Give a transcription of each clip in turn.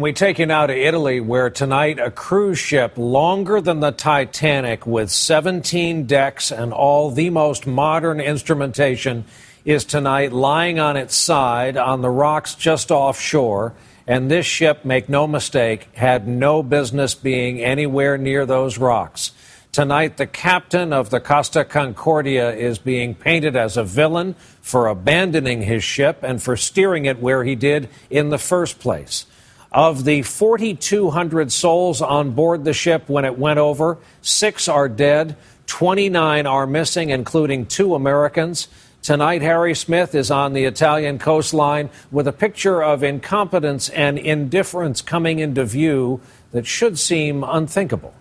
We take you now to Italy, where tonight a cruise ship longer than the Titanic with 17 decks and all the most modern instrumentation is tonight lying on its side on the rocks just offshore. And this ship, make no mistake, had no business being anywhere near those rocks. Tonight, the captain of the Costa Concordia is being painted as a villain for abandoning his ship and for steering it where he did in the first place. Of the 4,200 souls on board the ship when it went over, 6 are dead, 29 are missing, including 2 Americans. Tonight, Harry Smith is on the Italian coastline with a picture of incompetence and indifference coming into view that should seem unthinkable.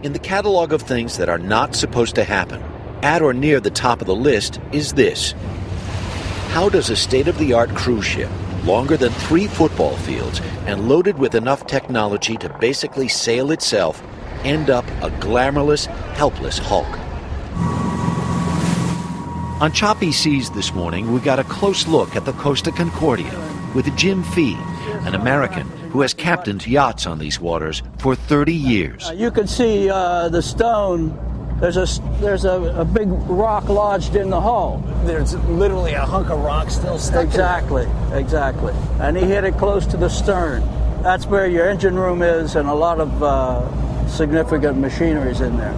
In the catalog of things that are not supposed to happen, at or near the top of the list is this. How does a state-of-the-art cruise ship, longer than 3 football fields and loaded with enough technology to basically sail itself, end up a glamourless, helpless hulk? On choppy seas this morning, we got a close look at the Costa Concordia with Jim Fee, an American who has captained yachts on these waters for 30 years. You can see the stone. There's a big rock lodged in the hull. There's literally a hunk of rock still stuck. Exactly. And he hit it close to the stern. That's where your engine room is, and a lot of significant machinery is in there.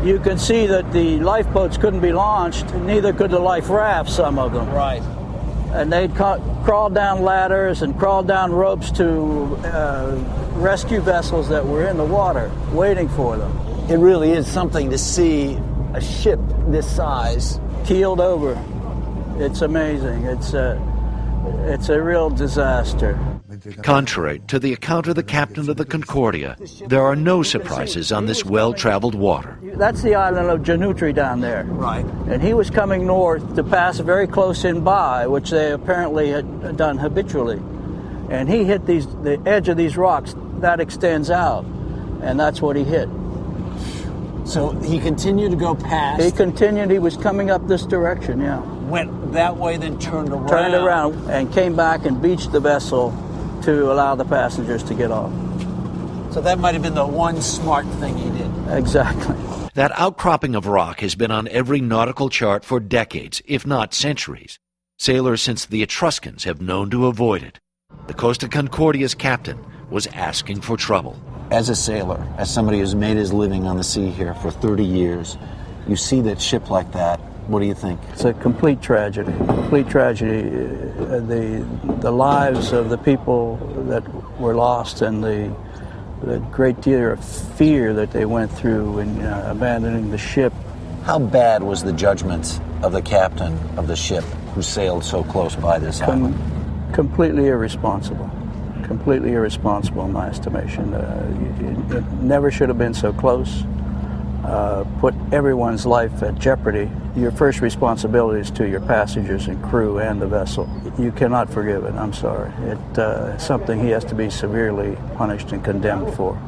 You can see that the lifeboats couldn't be launched, neither could the life rafts, some of them. Right. And they'd crawl down ladders and crawl down ropes to rescue vessels that were in the water, waiting for them. It really is something to see a ship this size keeled over. It's amazing. It's a real disaster. Contrary to the account of the captain of the Concordia, there are no surprises on this well-traveled water. That's the island of Janutri down there. Right. And he was coming north to pass very close in by, which they apparently had done habitually. And he hit the edge of these rocks. That extends out, and that's what he hit. So he continued to go past. He continued. He was coming up this direction, yeah. Went that way, then turned around. Turned around and came back and beached the vessel to allow the passengers to get off. So that might have been the one smart thing he did. Exactly. That outcropping of rock has been on every nautical chart for decades, if not centuries. Sailors since the Etruscans have known to avoid it. The Costa Concordia's captain was asking for trouble. As a sailor, as somebody who's made his living on the sea here for 30 years, you see that ship like that, what do you think? It's a complete tragedy. Complete tragedy. The lives of the people that were lost and the great deal of fear that they went through in abandoning the ship. How bad was the judgment of the captain of the ship who sailed so close by this island? Completely irresponsible. Completely irresponsible in my estimation. It never should have been so close. Put everyone's life at jeopardy. Your first responsibility is to your passengers and crew and the vessel. You cannot forgive it, I'm sorry. It's something he has to be severely punished and condemned for.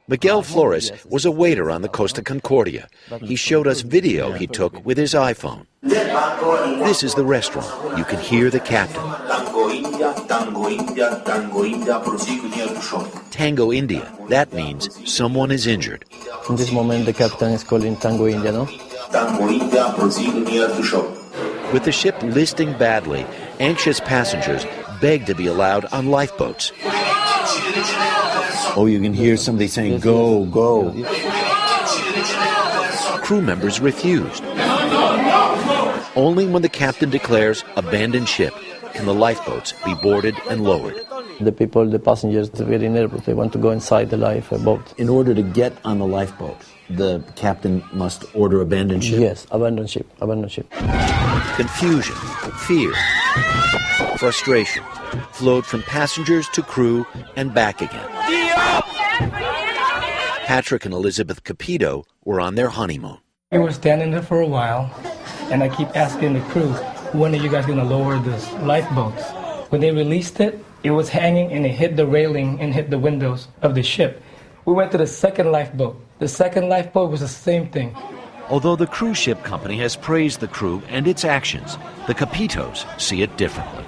Miguel Flores was a waiter on the Costa Concordia. He showed us video he took with his iPhone. This is the restaurant. You can hear the captain. Tango India. That means someone is injured. In this moment, the captain is calling Tango India, no? With the ship listing badly, anxious passengers beg to be allowed on lifeboats. Oh, you can hear somebody saying, "Go, go." Crew members refused. Only when the captain declares abandon ship can the lifeboats be boarded and lowered. The people, the passengers, they're very nervous. They want to go inside the lifeboat. In order to get on the lifeboat, the captain must order abandon ship? Yes, abandon ship, abandon ship. Confusion, fear, frustration flowed from passengers to crew and back again. Patrick and Elizabeth Capito were on their honeymoon. We were standing there for a while, and I keep asking the crew, when are you guys going to lower this lifeboats? When they released it, it was hanging and it hit the railing and hit the windows of the ship. We went to the second lifeboat. The second lifeboat was the same thing. Although the cruise ship company has praised the crew and its actions, the Capitos see it differently.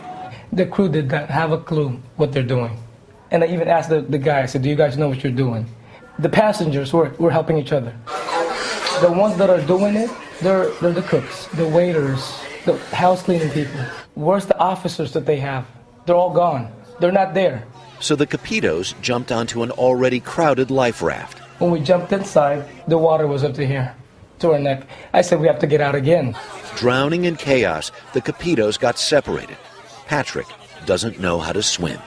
The crew did not have a clue what they're doing. And I even asked the guy, I said, do you guys know what you're doing? The passengers were helping each other. The ones that are doing it, they're the cooks, the waiters, the house cleaning people. Where's the officers that they have? They're all gone. They're not there. So the Capitos jumped onto an already crowded life raft. When we jumped inside, the water was up to here, to our neck. I said, we have to get out again. Drowning in chaos, the Capitos got separated. Patrick doesn't know how to swim.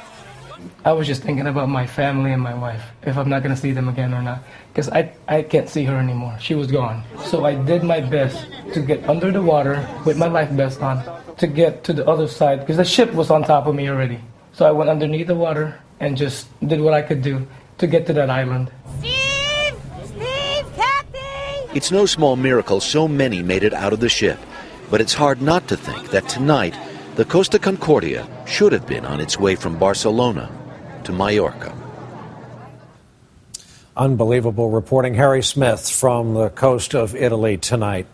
I was just thinking about my family and my wife, if I'm not going to see them again or not, because I can't see her anymore. She was gone. So I did my best to get under the water with my life vest on to get to the other side, because the ship was on top of me already. So I went underneath the water and just did what I could do to get to that island. Steve! Steve, Captain! It's no small miracle so many made it out of the ship, but it's hard not to think that tonight the Costa Concordia should have been on its way from Barcelona to Mallorca. Unbelievable reporting. Harry Smith from the coast of Italy tonight.